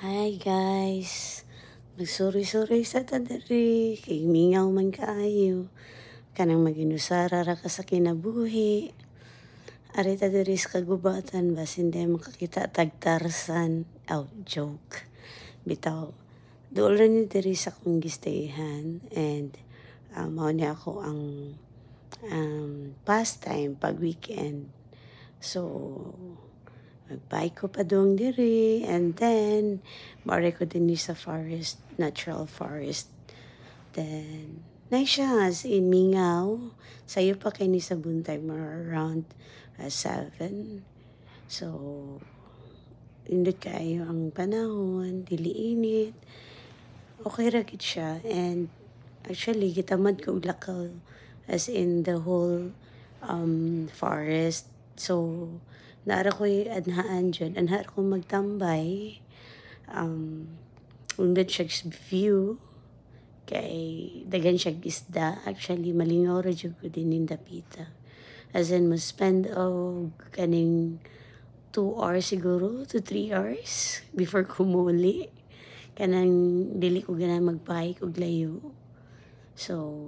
Hi guys, magsuri-suri sa tadari, kay mingaw man kaayo, kanang maginusara ra ka sa kinabuhi. Ari tadari sa kagubatan, basin di makakita tagtarsan. Oh, joke. Bitaw, doon rin ni diri sa kong gistayhan and mao ni ako ang pastime pag weekend. So, magbike ko pa doon diri and then mare ko din sa forest, natural forest. Then, nice siya as in mingaw. Sayo pa kay ni sa buntag mga around 7. So, indot kayo ang panahon, dili init. Okay ra gid siya and actually gitamad ko og lakaw as in the whole forest. So, naara ko'y anhaan dyan. Anhaan ko magtambay. Undot siya view. Kay dagan siya isda. Actually, malingaw ra dyan ko din yung dapita. As in, mo spend kaning 2 hours siguro to 3 hours before kumuli. Kanang dili ko ganang magbike og layo. So,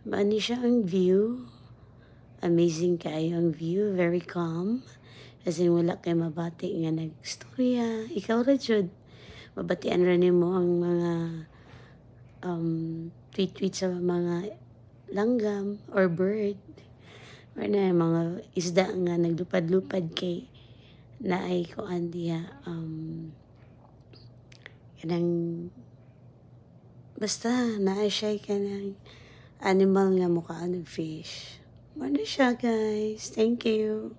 maani siya ang view. Amazing kayo ang view, very calm. As in, wala kay mabati nga nagstorya. Ikaw ra jud. Mabatian ra nimo ang mga tweet-tweet sa mga langgam or bird. Or na mga isda nga naglupad-lupad kay naay ko diha kanang basta naay siya kanang animal nga mukha ng fish. Ano siya guys? Thank you.